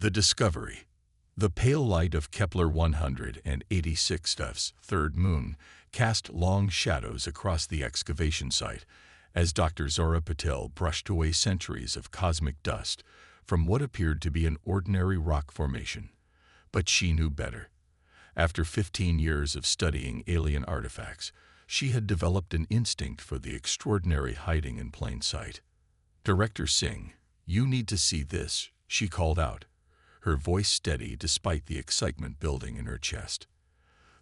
The discovery. The pale light of Kepler 186's third moon cast long shadows across the excavation site as Dr. Zora Patel brushed away centuries of cosmic dust from what appeared to be an ordinary rock formation. But she knew better. After 15 years of studying alien artifacts, she had developed an instinct for the extraordinary hiding in plain sight. "Director Singh, you need to see this," she called out, her voice steady despite the excitement building in her chest.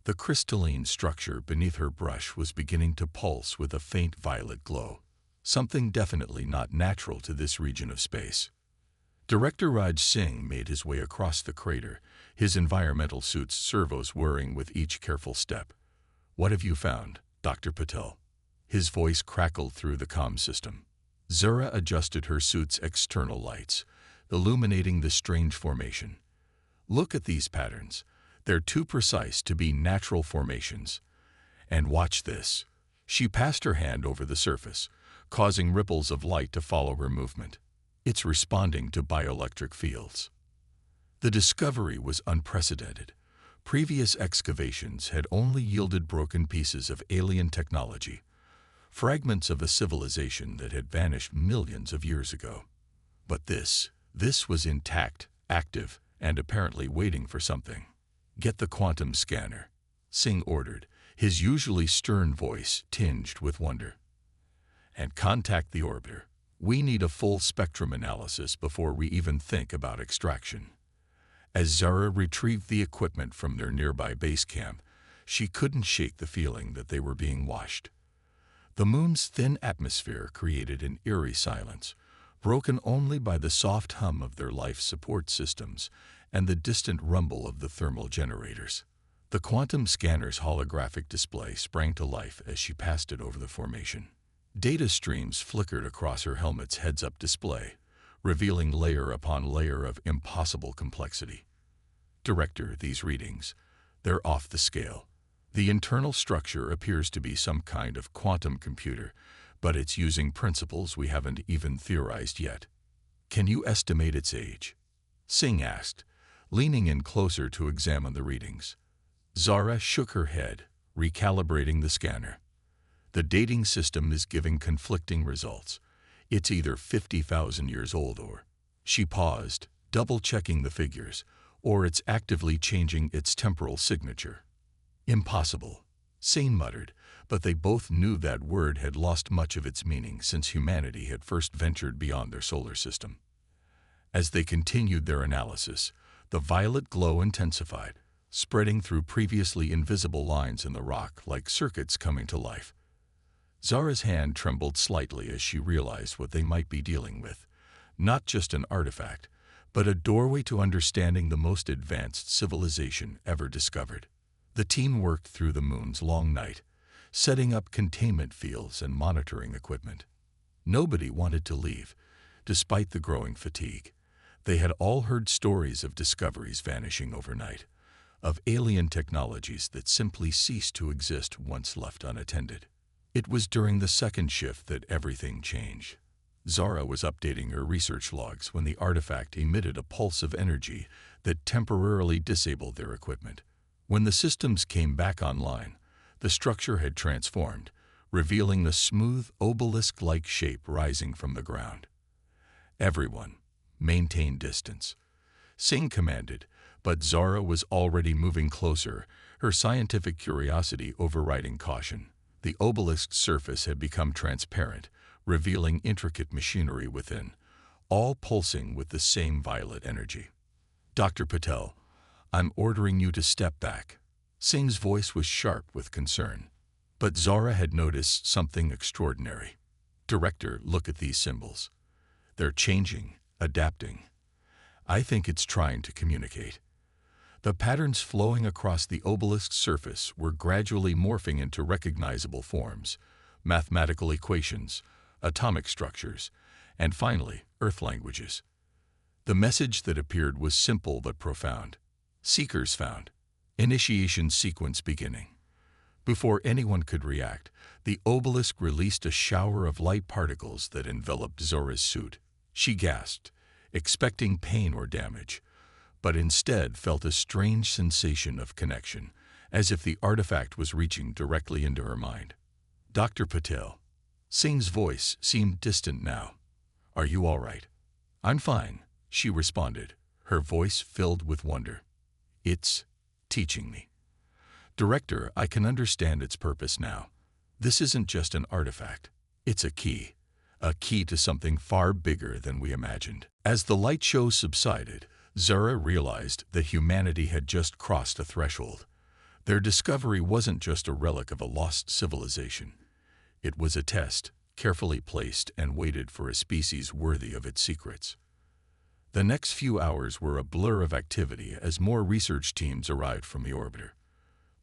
The crystalline structure beneath her brush was beginning to pulse with a faint violet glow, something definitely not natural to this region of space. Director Raj Singh made his way across the crater, his environmental suit's servos whirring with each careful step. "What have you found, Dr. Patel?" His voice crackled through the comm system. Zora adjusted her suit's external lights, illuminating the strange formation. "Look at these patterns. They're too precise to be natural formations. And watch this." She passed her hand over the surface, causing ripples of light to follow her movement. "It's responding to bioelectric fields." The discovery was unprecedented. Previous excavations had only yielded broken pieces of alien technology, fragments of a civilization that had vanished millions of years ago. But this was intact, active, and apparently waiting for something. "Get the quantum scanner," Singh ordered, his usually stern voice tinged with wonder. "And contact the orbiter. We need a full spectrum analysis before we even think about extraction." As Zara retrieved the equipment from their nearby base camp, she couldn't shake the feeling that they were being watched. The moon's thin atmosphere created an eerie silence, broken only by the soft hum of their life support systems and the distant rumble of the thermal generators. The quantum scanner's holographic display sprang to life as she passed it over the formation. Data streams flickered across her helmet's heads-up display, revealing layer upon layer of impossible complexity. "Director, these readings, they're off the scale. The internal structure appears to be some kind of quantum computer, but it's using principles we haven't even theorized yet." "Can you estimate its age?" Singh asked, leaning in closer to examine the readings. Zara shook her head, recalibrating the scanner. "The dating system is giving conflicting results. It's either 50,000 years old or—" She paused, double-checking the figures, "or it's actively changing its temporal signature." "Impossible," Singh muttered, but they both knew that word had lost much of its meaning since humanity had first ventured beyond their solar system. As they continued their analysis, the violet glow intensified, spreading through previously invisible lines in the rock like circuits coming to life. Zara's hand trembled slightly as she realized what they might be dealing with. Not just an artifact, but a doorway to understanding the most advanced civilization ever discovered. The team worked through the moon's long night, setting up containment fields and monitoring equipment. Nobody wanted to leave, despite the growing fatigue. They had all heard stories of discoveries vanishing overnight, of alien technologies that simply ceased to exist once left unattended. It was during the second shift that everything changed. Zara was updating her research logs when the artifact emitted a pulse of energy that temporarily disabled their equipment. When the systems came back online, the structure had transformed, revealing the smooth, obelisk-like shape rising from the ground. "Everyone, maintain distance," Singh commanded, but Zara was already moving closer, her scientific curiosity overriding caution. The obelisk's surface had become transparent, revealing intricate machinery within, all pulsing with the same violet energy. "Dr. Patel, I'm ordering you to step back." Singh's voice was sharp with concern. But Zara had noticed something extraordinary. "Director, look at these symbols. They're changing, adapting. I think it's trying to communicate." The patterns flowing across the obelisk's surface were gradually morphing into recognizable forms, mathematical equations, atomic structures, and finally, Earth languages. The message that appeared was simple but profound. "Seekers found. Initiation sequence beginning." Before anyone could react, the obelisk released a shower of light particles that enveloped Zora's suit. She gasped, expecting pain or damage, but instead felt a strange sensation of connection, as if the artifact was reaching directly into her mind. "Dr. Patel." Singh's voice seemed distant now. "Are you all right?" "I'm fine," she responded, her voice filled with wonder. "It's teaching me." "Director, I can understand its purpose now. This isn't just an artifact. It's a key to something far bigger than we imagined." As the light show subsided, Zara realized that humanity had just crossed a threshold. Their discovery wasn't just a relic of a lost civilization. It was a test, carefully placed and weighted for a species worthy of its secrets. The next few hours were a blur of activity as more research teams arrived from the orbiter.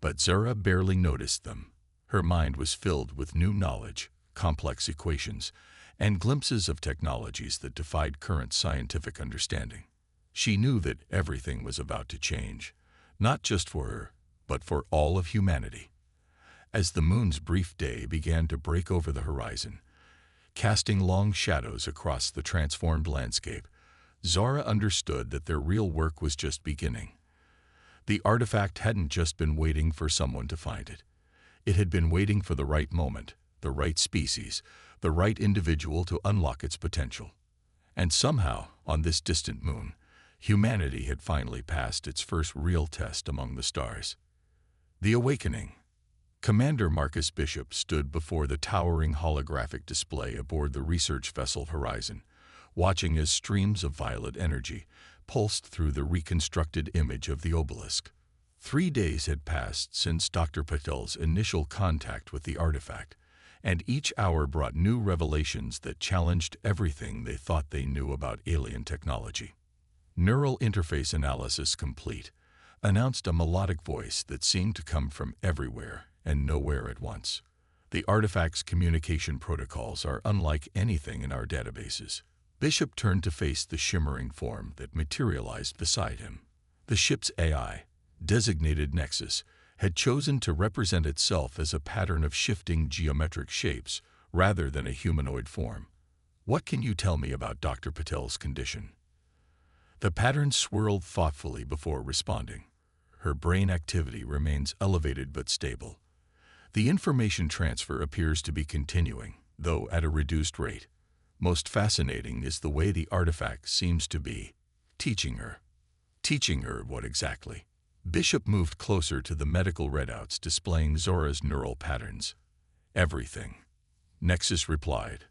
But Zara barely noticed them. Her mind was filled with new knowledge, complex equations, and glimpses of technologies that defied current scientific understanding. She knew that everything was about to change, not just for her, but for all of humanity. As the moon's brief day began to break over the horizon, casting long shadows across the transformed landscape, Zara understood that their real work was just beginning. The artifact hadn't just been waiting for someone to find it. It had been waiting for the right moment, the right species, the right individual to unlock its potential. And somehow, on this distant moon, humanity had finally passed its first real test among the stars. The Awakening. Commander Marcus Bishop stood before the towering holographic display aboard the research vessel Horizon, watching as streams of violet energy pulsed through the reconstructed image of the obelisk. 3 days had passed since Dr. Patel's initial contact with the artifact, and each hour brought new revelations that challenged everything they thought they knew about alien technology. "Neural interface analysis complete," announced a melodic voice that seemed to come from everywhere and nowhere at once. "The artifact's communication protocols are unlike anything in our databases." Bishop turned to face the shimmering form that materialized beside him. The ship's AI, designated Nexus, had chosen to represent itself as a pattern of shifting geometric shapes rather than a humanoid form. "What can you tell me about Dr. Patel's condition?" The pattern swirled thoughtfully before responding. "Her brain activity remains elevated but stable. The information transfer appears to be continuing, though at a reduced rate. Most fascinating is the way the artifact seems to be teaching her." "Teaching her what exactly?" Bishop moved closer to the medical readouts displaying Zora's neural patterns. "Everything," Nexus replied,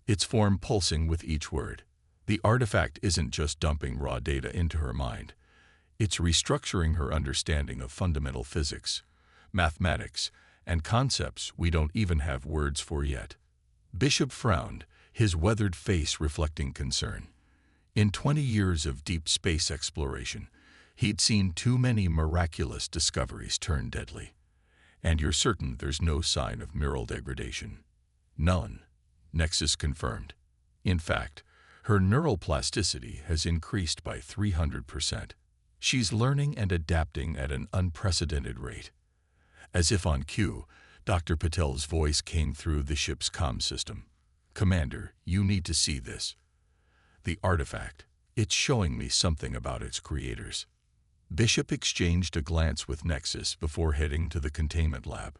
its form pulsing with each word. "The artifact isn't just dumping raw data into her mind. It's restructuring her understanding of fundamental physics, mathematics, and concepts we don't even have words for yet." Bishop frowned, his weathered face reflecting concern. In 20 years of deep space exploration, he'd seen too many miraculous discoveries turn deadly. "And you're certain there's no sign of neural degradation?" "None," Nexus confirmed. "In fact, her neural plasticity has increased by 300%. She's learning and adapting at an unprecedented rate." As if on cue, Dr. Patel's voice came through the ship's comm system. "Commander, you need to see this. The artifact. It's showing me something about its creators." Bishop exchanged a glance with Nexus before heading to the containment lab.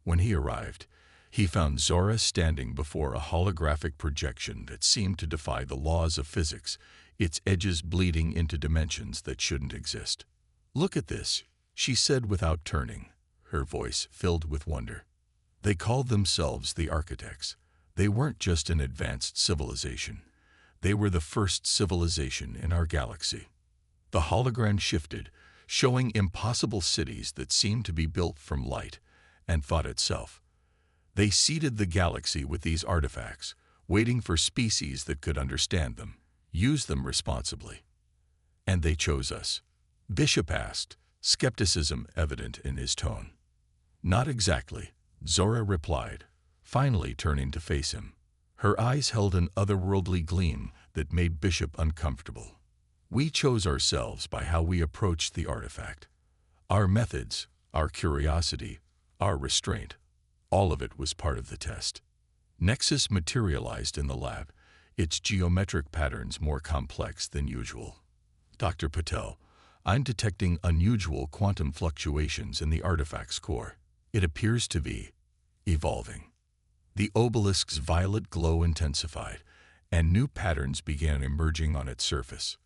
When he arrived, he found Zora standing before a holographic projection that seemed to defy the laws of physics, its edges bleeding into dimensions that shouldn't exist. "Look at this," she said without turning, her voice filled with wonder. They called themselves the Architects. They weren't just an advanced civilization. They were the first civilization in our galaxy. The hologram shifted, showing impossible cities that seemed to be built from light and thought itself. They seeded the galaxy with these artifacts, waiting for species that could understand them, use them responsibly. "And they chose us?" Bishop asked, skepticism evident in his tone. "Not exactly," Zora replied, finally turning to face him. Her eyes held an otherworldly gleam that made Bishop uncomfortable. "We chose ourselves by how we approached the artifact. Our methods, our curiosity, our restraint, all of it was part of the test." Nexus materialized in the lab, its geometric patterns more complex than usual. Dr. Patel, I'm detecting unusual quantum fluctuations in the artifact's core. It appears to be evolving. The obelisk's violet glow intensified, and new patterns began emerging on its surface.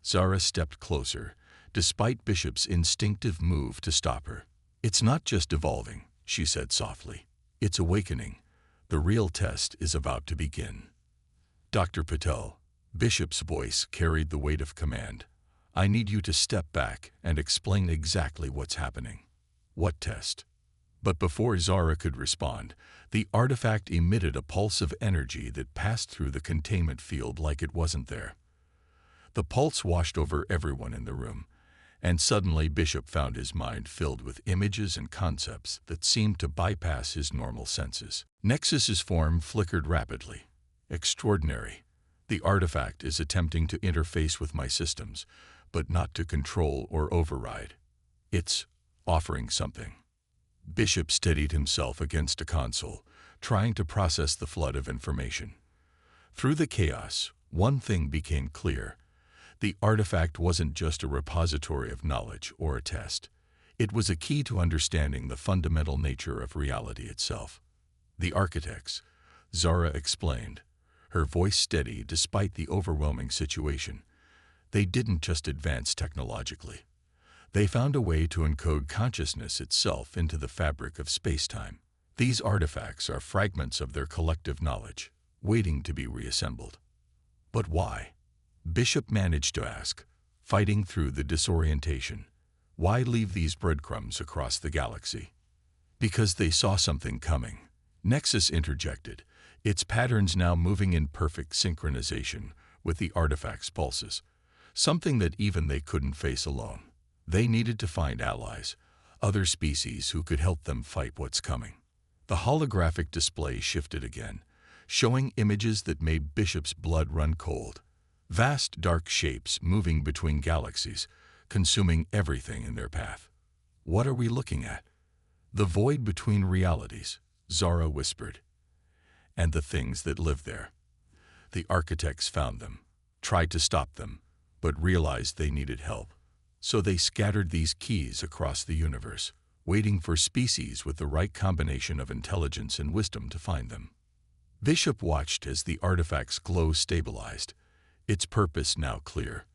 Zara stepped closer, despite Bishop's instinctive move to stop her. It's not just evolving, she said softly. It's awakening. The real test is about to begin. Dr. Patel, Bishop's voice carried the weight of command. I need you to step back and explain exactly what's happening. What test? But before Zara could respond, the artifact emitted a pulse of energy that passed through the containment field like it wasn't there. The pulse washed over everyone in the room, and suddenly Bishop found his mind filled with images and concepts that seemed to bypass his normal senses. Nexus's form flickered rapidly. Extraordinary. The artifact is attempting to interface with my systems, but not to control or override. It's offering something. Bishop steadied himself against a console, trying to process the flood of information. Through the chaos, one thing became clear. The artifact wasn't just a repository of knowledge or a test. It was a key to understanding the fundamental nature of reality itself. The architects, Zara explained, her voice steady despite the overwhelming situation. They didn't just advance technologically. They found a way to encode consciousness itself into the fabric of space-time. These artifacts are fragments of their collective knowledge, waiting to be reassembled. But why? Bishop managed to ask, fighting through the disorientation. Why leave these breadcrumbs across the galaxy? Because they saw something coming. Nexus interjected, its patterns now moving in perfect synchronization with the artifact's pulses, something that even they couldn't face alone. They needed to find allies, other species who could help them fight what's coming. The holographic display shifted again, showing images that made Bishop's blood run cold. Vast dark shapes moving between galaxies, consuming everything in their path. What are we looking at? The void between realities, Zara whispered. And the things that live there. The architects found them, tried to stop them, but realized they needed help. So they scattered these keys across the universe, waiting for species with the right combination of intelligence and wisdom to find them. Bishop watched as the artifact's glow stabilized, its purpose now clear.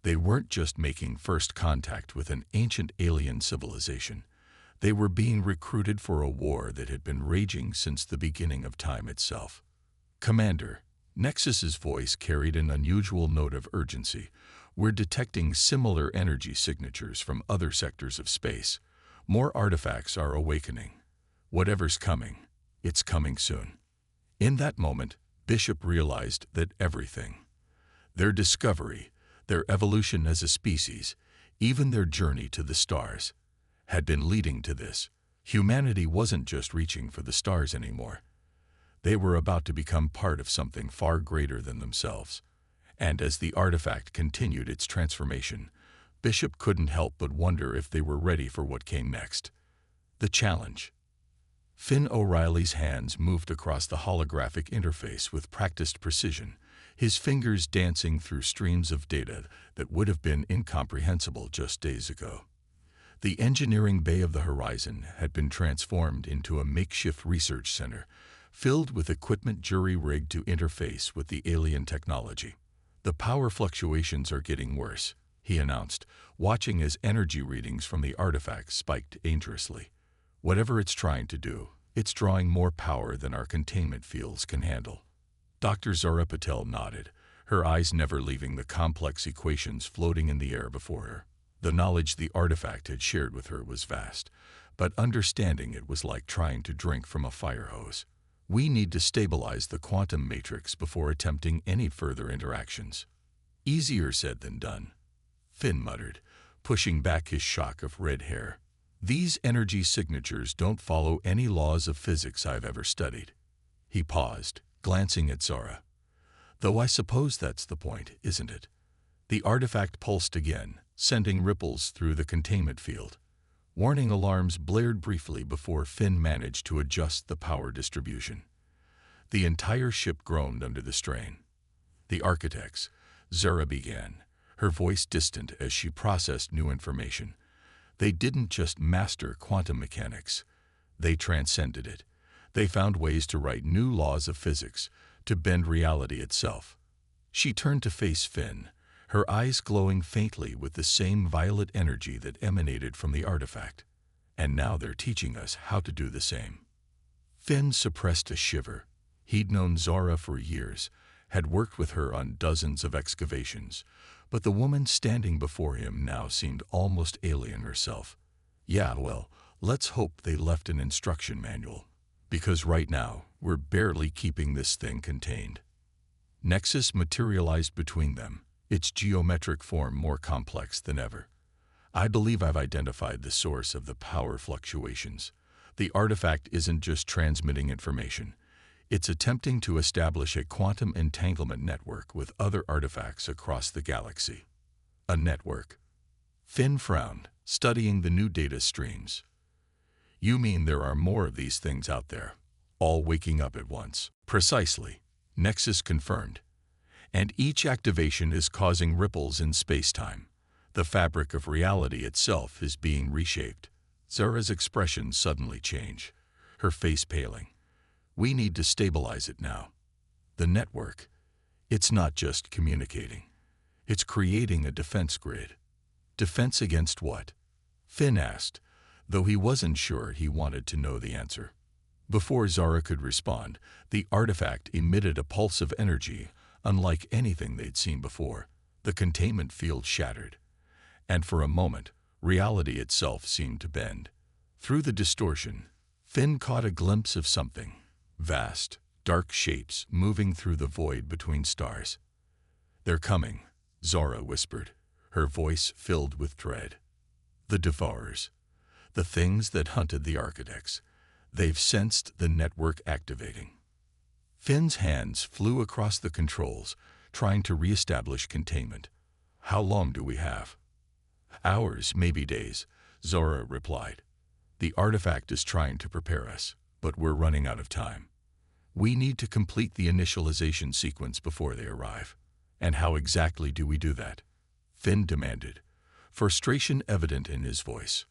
They weren't just making first contact with an ancient alien civilization. They were being recruited for a war that had been raging since the beginning of time itself. Commander, Nexus's voice carried an unusual note of urgency. We're detecting similar energy signatures from other sectors of space. More artifacts are awakening. Whatever's coming, it's coming soon. In that moment, Bishop realized that everything, their discovery, their evolution as a species, even their journey to the stars, had been leading to this. Humanity wasn't just reaching for the stars anymore. They were about to become part of something far greater than themselves. And as the artifact continued its transformation, Bishop couldn't help but wonder if they were ready for what came next. The challenge. Finn O'Reilly's hands moved across the holographic interface with practiced precision, his fingers dancing through streams of data that would have been incomprehensible just days ago. The engineering bay of the horizon had been transformed into a makeshift research center, filled with equipment jury-rigged to interface with the alien technology. The power fluctuations are getting worse, he announced, watching as energy readings from the artifact spiked dangerously. Whatever it's trying to do, it's drawing more power than our containment fields can handle. Dr. Zara Patel nodded, her eyes never leaving the complex equations floating in the air before her. The knowledge the artifact had shared with her was vast, but understanding it was like trying to drink from a fire hose. We need to stabilize the quantum matrix before attempting any further interactions. Easier said than done, Finn muttered, pushing back his shock of red hair. These energy signatures don't follow any laws of physics I've ever studied. He paused, glancing at Zara. Though I suppose that's the point, isn't it? The artifact pulsed again, sending ripples through the containment field. Warning alarms blared briefly before Finn managed to adjust the power distribution. The entire ship groaned under the strain. The architects, Zara began, her voice distant as she processed new information. They didn't just master quantum mechanics. They transcended it. They found ways to write new laws of physics, to bend reality itself. She turned to face Finn, her eyes glowing faintly with the same violet energy that emanated from the artifact. And now they're teaching us how to do the same. Finn suppressed a shiver. He'd known Zora for years, had worked with her on dozens of excavations, but the woman standing before him now seemed almost alien herself. Yeah, well, let's hope they left an instruction manual, because right now we're barely keeping this thing contained. Nexus materialized between them, its geometric form more complex than ever. I believe I've identified the source of the power fluctuations. The artifact isn't just transmitting information. It's attempting to establish a quantum entanglement network with other artifacts across the galaxy. A network. Finn frowned, studying the new data streams. You mean there are more of these things out there, all waking up at once? Precisely, Nexus confirmed. And each activation is causing ripples in space-time. The fabric of reality itself is being reshaped. Zora's expression suddenly changed, her face paling. We need to stabilize it now. The network, it's not just communicating. It's creating a defense grid. Defense against what? Finn asked, though he wasn't sure he wanted to know the answer. Before Zora could respond, the artifact emitted a pulse of energy, unlike anything they'd seen before. The containment field shattered. And for a moment, reality itself seemed to bend. Through the distortion, Finn caught a glimpse of something. Vast, dark shapes moving through the void between stars. They're coming, Zora whispered, her voice filled with dread. The Devourers. The things that hunted the architects. They've sensed the network activating. Finn's hands flew across the controls, trying to reestablish containment. How long do we have? Hours, maybe days, Zora replied. The artifact is trying to prepare us, but we're running out of time. We need to complete the initialization sequence before they arrive. And how exactly do we do that? Finn demanded, frustration evident in his voice.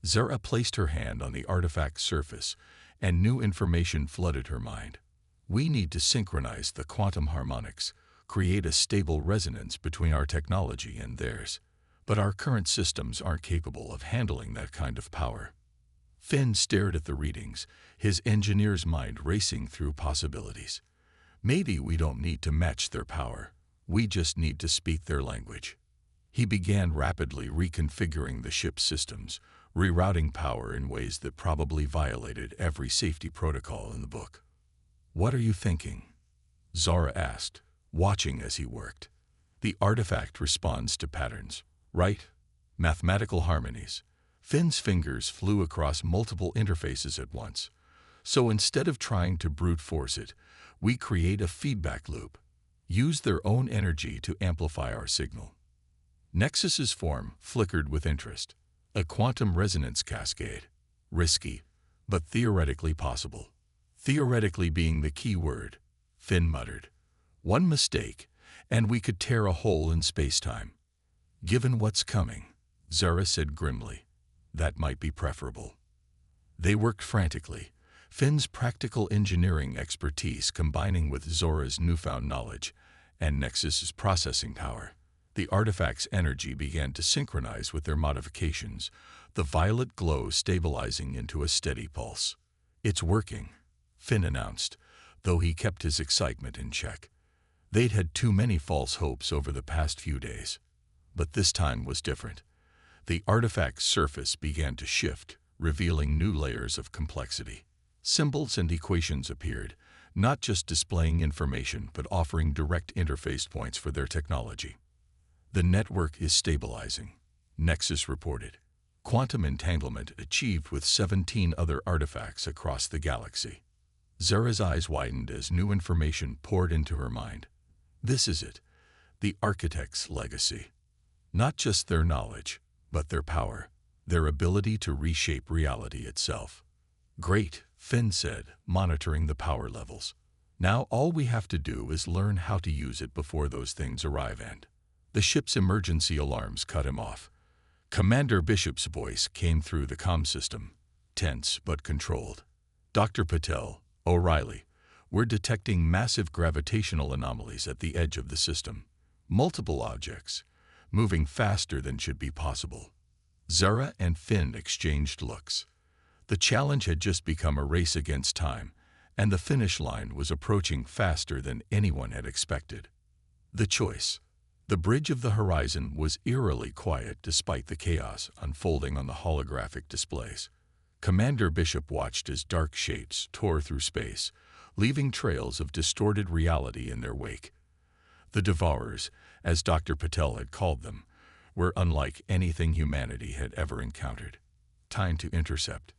Zora placed her hand on the artifact's surface, and new information flooded her mind. We need to synchronize the quantum harmonics, create a stable resonance between our technology and theirs. But our current systems aren't capable of handling that kind of power. Finn stared at the readings, his engineer's mind racing through possibilities. Maybe we don't need to match their power. We just need to speak their language. He began rapidly reconfiguring the ship's systems, rerouting power in ways that probably violated every safety protocol in the book. What are you thinking? Zora asked, watching as he worked. The artifact responds to patterns, right? Mathematical harmonies. Finn's fingers flew across multiple interfaces at once. So instead of trying to brute force it, we create a feedback loop. Use their own energy to amplify our signal. Nexus's form flickered with interest. A quantum resonance cascade. Risky, but theoretically possible. Theoretically being the key word, Finn muttered. One mistake, and we could tear a hole in space-time. Given what's coming, Zora said grimly, that might be preferable. They worked frantically, Finn's practical engineering expertise combining with Zora's newfound knowledge and Nexus's processing power. The artifact's energy began to synchronize with their modifications, the violet glow stabilizing into a steady pulse. It's working, Finn announced, though he kept his excitement in check. They'd had too many false hopes over the past few days. But this time was different. The artifact's surface began to shift, revealing new layers of complexity. Symbols and equations appeared, not just displaying information but offering direct interface points for their technology. The network is stabilizing, Nexus reported. Quantum entanglement achieved with 17 other artifacts across the galaxy. Zora's eyes widened as new information poured into her mind. This is it, the architect's legacy. Not just their knowledge, but their power, their ability to reshape reality itself. Great, Finn said, monitoring the power levels. Now all we have to do is learn how to use it before those things arrive and The ship's emergency alarms cut him off. Commander Bishop's voice came through the comm system, tense but controlled. Dr. Patel, O'Reilly, we're detecting massive gravitational anomalies at the edge of the system. Multiple objects, moving faster than should be possible. Zara and Finn exchanged looks. The challenge had just become a race against time, and the finish line was approaching faster than anyone had expected. The choice. The bridge of the horizon was eerily quiet despite the chaos unfolding on the holographic displays. Commander Bishop watched as dark shapes tore through space, leaving trails of distorted reality in their wake. The Devourers, as Dr. Patel had called them, were unlike anything humanity had ever encountered. Time to intercept,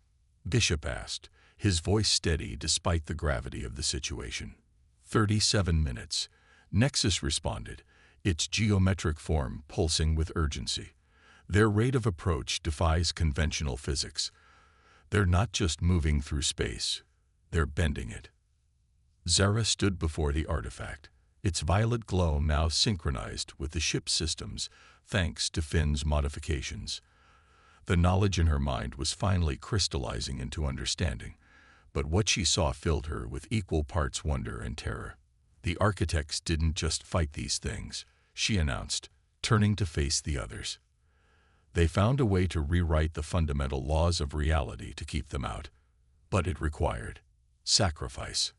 Bishop asked, his voice steady despite the gravity of the situation. 37 minutes, Nexus responded, its geometric form pulsing with urgency. Their rate of approach defies conventional physics. They're not just moving through space, they're bending it. Zara stood before the artifact, its violet glow now synchronized with the ship's systems thanks to Finn's modifications. The knowledge in her mind was finally crystallizing into understanding, but what she saw filled her with equal parts wonder and terror. The architects didn't just fight these things, she announced, turning to face the others. They found a way to rewrite the fundamental laws of reality to keep them out, but it required sacrifice.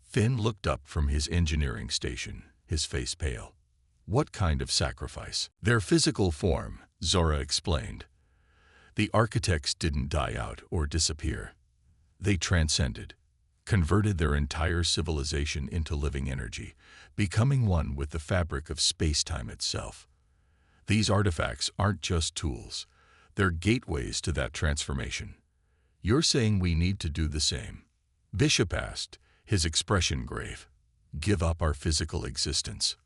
Finn looked up from his engineering station, his face pale. What kind of sacrifice? Their physical form, Zora explained. The architects didn't die out or disappear. They transcended, converted their entire civilization into living energy, becoming one with the fabric of space-time itself. These artifacts aren't just tools. They're gateways to that transformation. You're saying we need to do the same? Bishop asked, his expression grave. Give up our physical existence?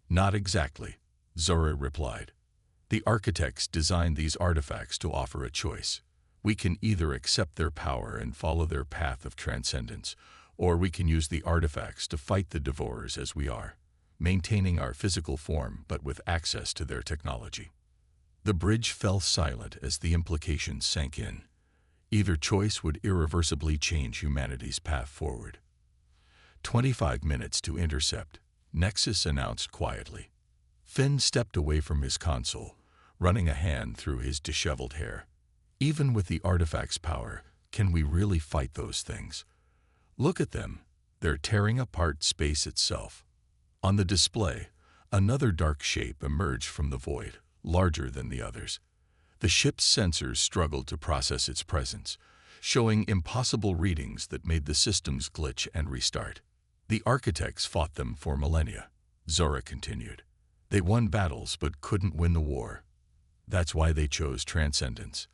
Not exactly, Zora replied. The architects designed these artifacts to offer a choice. We can either accept their power and follow their path of transcendence, or we can use the artifacts to fight the Devourers as we are, maintaining our physical form but with access to their technology. The bridge fell silent as the implications sank in. Either choice would irreversibly change humanity's path forward. 25 minutes to intercept, Nexus announced quietly. Finn stepped away from his console, running a hand through his disheveled hair. Even with the artifact's power, can we really fight those things? Look at them. They're tearing apart space itself. On the display, another dark shape emerged from the void, larger than the others. The ship's sensors struggled to process its presence, showing impossible readings that made the systems glitch and restart. The architects fought them for millennia, Zora continued. They won battles but couldn't win the war. That's why they chose transcendence.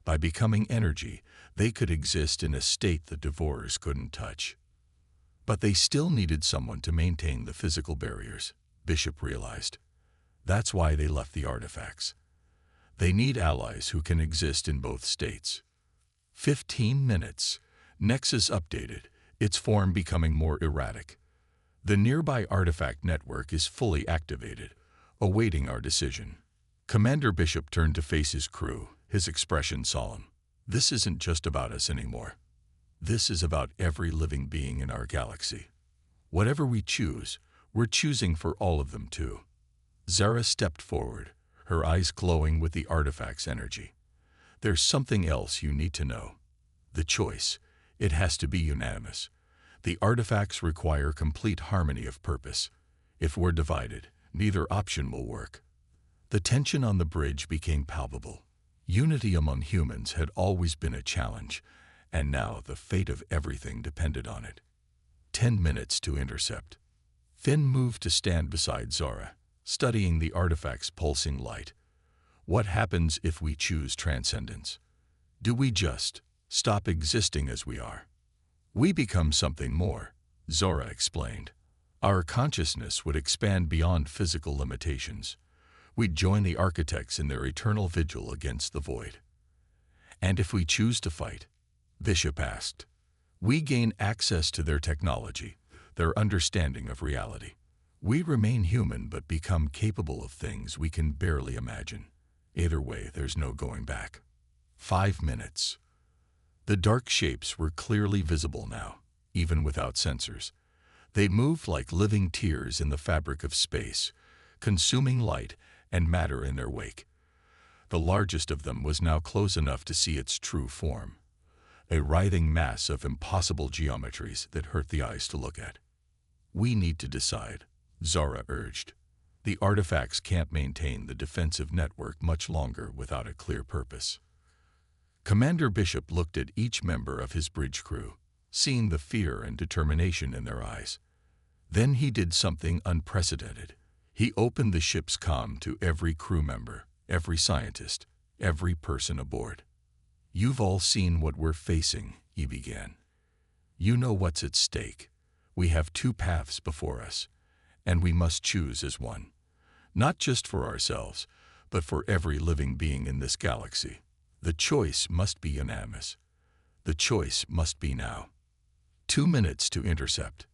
By becoming energy, they could exist in a state the Devourers couldn't touch. But they still needed someone to maintain the physical barriers, Bishop realized. That's why they left the artifacts. They need allies who can exist in both states. 15 minutes. Nexus updated, its form becoming more erratic. The nearby artifact network is fully activated, awaiting our decision. Commander Bishop turned to face his crew, his expression solemn. This isn't just about us anymore. This is about every living being in our galaxy. Whatever we choose, we're choosing for all of them too. Zara stepped forward, her eyes glowing with the artifact's energy. There's something else you need to know. The choice. It has to be unanimous. The artifacts require complete harmony of purpose. If we're divided, neither option will work. The tension on the bridge became palpable. Unity among humans had always been a challenge, and now the fate of everything depended on it. 10 minutes to intercept. Finn moved to stand beside Zora, studying the artifact's pulsing light. What happens if we choose transcendence? Do we just stop existing as we are? We become something more, Zora explained. Our consciousness would expand beyond physical limitations. We'd join the architects in their eternal vigil against the void. And if we choose to fight, Bishop asked, we gain access to their technology, their understanding of reality. We remain human but become capable of things we can barely imagine. Either way, there's no going back. 5 minutes. The dark shapes were clearly visible now, even without sensors. They moved like living tears in the fabric of space, consuming light and matter in their wake. The largest of them was now close enough to see its true form, a writhing mass of impossible geometries that hurt the eyes to look at. "We need to decide," Zara urged. "The artifacts can't maintain the defensive network much longer without a clear purpose." Commander Bishop looked at each member of his bridge crew, seeing the fear and determination in their eyes. Then he did something unprecedented. He opened the ship's comm to every crew member, every scientist, every person aboard. "You've all seen what we're facing," he began. "You know what's at stake. We have 2 paths before us, and we must choose as one. Not just for ourselves, but for every living being in this galaxy. The choice must be unanimous. The choice must be now." 2 minutes to intercept.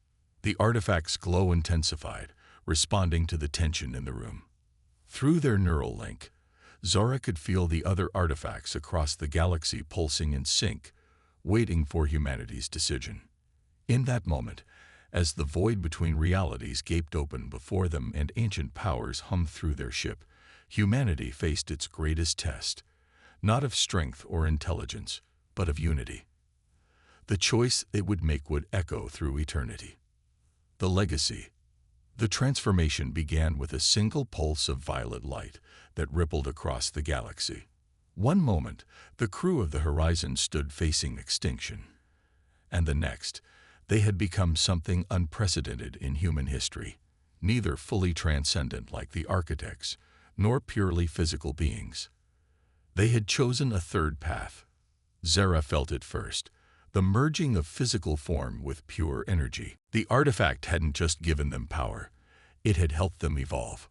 The artifact's glow intensified, responding to the tension in the room. Through their neural link, Zara could feel the other artifacts across the galaxy pulsing in sync, waiting for humanity's decision. In that moment, as the void between realities gaped open before them and ancient powers hummed through their ship, humanity faced its greatest test, not of strength or intelligence, but of unity. The choice it would make would echo through eternity. The legacy. The transformation began with a single pulse of violet light that rippled across the galaxy. One moment, the crew of the Horizon stood facing extinction, and the next, they had become something unprecedented in human history, neither fully transcendent like the architects, nor purely physical beings. They had chosen a third path. Zara felt it first, the merging of physical form with pure energy. The artifact hadn't just given them power, it had helped them evolve.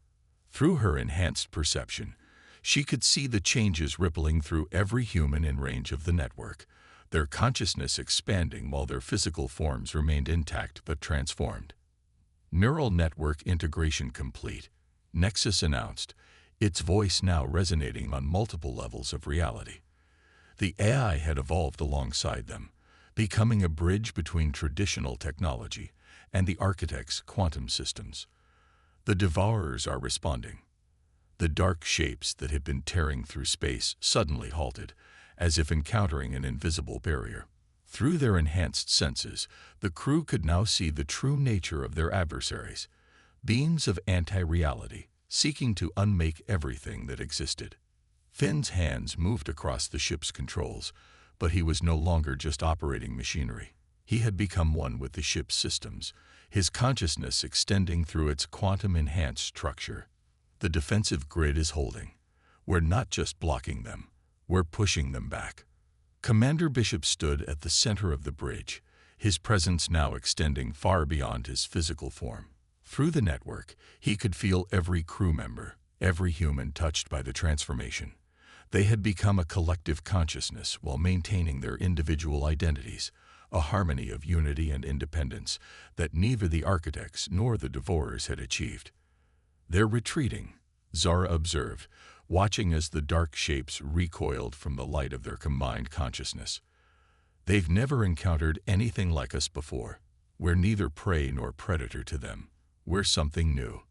Through her enhanced perception, she could see the changes rippling through every human in range of the network, their consciousness expanding while their physical forms remained intact but transformed. "Neural network integration complete," Nexus announced, its voice now resonating on multiple levels of reality. The AI had evolved alongside them, becoming a bridge between traditional technology and the architect's quantum systems. The Devourers are responding. The dark shapes that had been tearing through space suddenly halted, as if encountering an invisible barrier. Through their enhanced senses, the crew could now see the true nature of their adversaries, beings of anti-reality, seeking to unmake everything that existed. Finn's hands moved across the ship's controls, but he was no longer just operating machinery. He had become one with the ship's systems, his consciousness extending through its quantum-enhanced structure. The defensive grid is holding. We're not just blocking them, we're pushing them back. Commander Bishop stood at the center of the bridge, his presence now extending far beyond his physical form. Through the network, he could feel every crew member, every human touched by the transformation. They had become a collective consciousness while maintaining their individual identities, a harmony of unity and independence that neither the architects nor the Devourers had achieved. "They're retreating," Zara observed, watching as the dark shapes recoiled from the light of their combined consciousness. "They've never encountered anything like us before. We're neither prey nor predator to them. We're something new."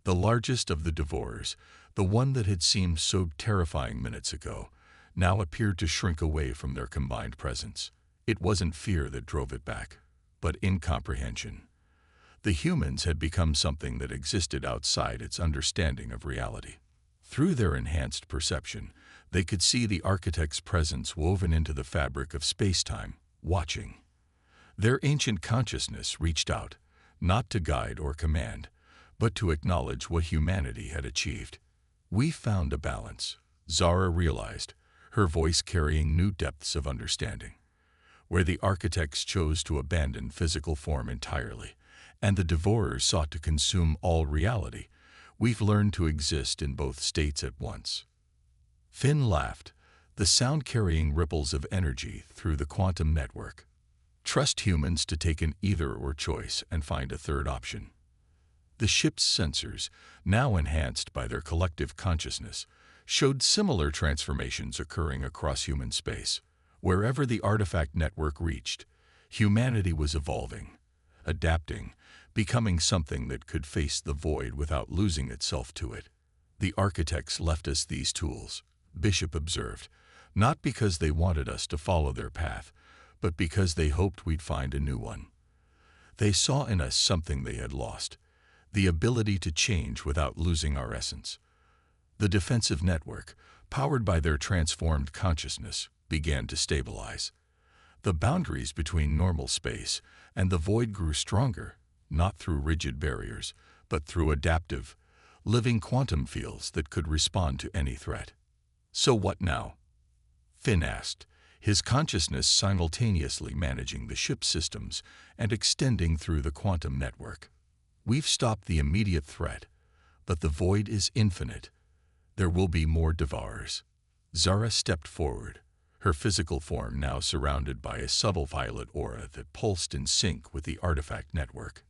The largest of the Devourers, the one that had seemed so terrifying minutes ago, now appeared to shrink away from their combined presence. It wasn't fear that drove it back, but incomprehension. The humans had become something that existed outside its understanding of reality. Through their enhanced perception, they could see the architect's presence woven into the fabric of space-time, watching. Their ancient consciousness reached out, not to guide or command, but to acknowledge what humanity had achieved. "We found a balance," Zara realized, her voice carrying new depths of understanding. "Where the architects chose to abandon physical form entirely, and the Devourers sought to consume all reality, we've learned to exist in both states at once." Finn laughed, the sound carrying ripples of energy through the quantum network. "Trust humans to take an either-or choice and find a third option." The ship's sensors, now enhanced by their collective consciousness, showed similar transformations occurring across human space. Wherever the artifact network reached, humanity was evolving, adapting, becoming something that could face the void without losing itself to it. The architects left us these tools, Bishop observed, not because they wanted us to follow their path, but because they hoped we'd find a new one. They saw in us something they had lost, the ability to change without losing our essence. The defensive network, powered by their transformed consciousness, began to stabilize. The boundaries between normal space and the void grew stronger, not through rigid barriers, but through adaptive, living quantum fields that could respond to any threat. So what now? Finn asked, his consciousness simultaneously managing the ship's systems and extending through the quantum network. We've stopped the immediate threat, but the void is infinite. There will be more devourers. Zara stepped forward, her physical form now surrounded by a subtle violet aura that pulsed in sync with the artifact network.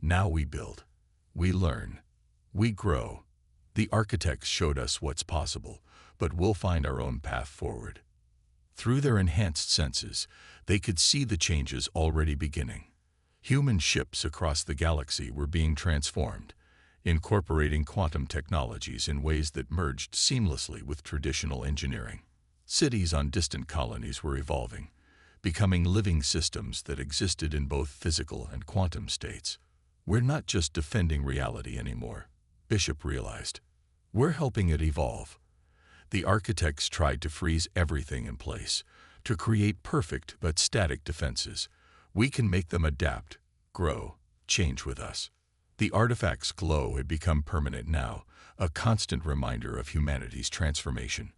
Now we build. We learn. We grow. The architects showed us what's possible, but we'll find our own path forward. Through their enhanced senses, they could see the changes already beginning. Human ships across the galaxy were being transformed, incorporating quantum technologies in ways that merged seamlessly with traditional engineering. Cities on distant colonies were evolving, becoming living systems that existed in both physical and quantum states. We're not just defending reality anymore, Bishop realized. We're helping it evolve. The architects tried to freeze everything in place, to create perfect but static defenses. We can make them adapt, grow, change with us. The artifact's glow had become permanent now, a constant reminder of humanity's transformation.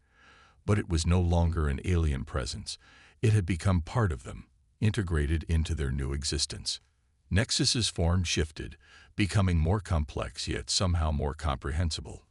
But it was no longer an alien presence. It had become part of them, integrated into their new existence. Nexus's form shifted, becoming more complex yet somehow more comprehensible.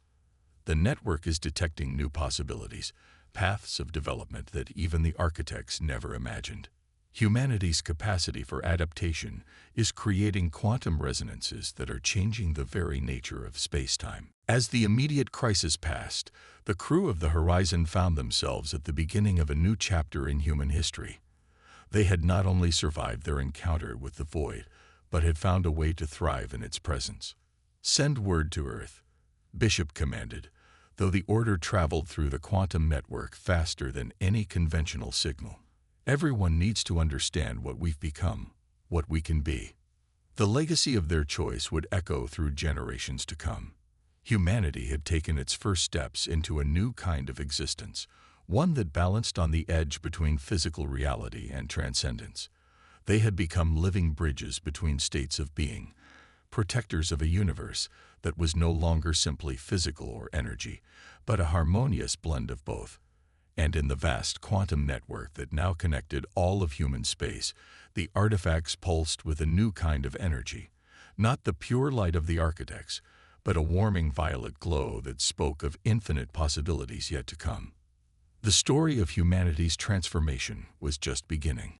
The network is detecting new possibilities, paths of development that even the architects never imagined. Humanity's capacity for adaptation is creating quantum resonances that are changing the very nature of space-time. As the immediate crisis passed, the crew of the Horizon found themselves at the beginning of a new chapter in human history. They had not only survived their encounter with the void, but had found a way to thrive in its presence. Send word to Earth, Bishop commanded, though the order traveled through the quantum network faster than any conventional signal. Everyone needs to understand what we've become, what we can be. The legacy of their choice would echo through generations to come. Humanity had taken its first steps into a new kind of existence, one that balanced on the edge between physical reality and transcendence. They had become living bridges between states of being, protectors of a universe that was no longer simply physical or energy, but a harmonious blend of both. And in the vast quantum network that now connected all of human space, the artifacts pulsed with a new kind of energy, not the pure light of the architects, but a warming violet glow that spoke of infinite possibilities yet to come. The story of humanity's transformation was just beginning.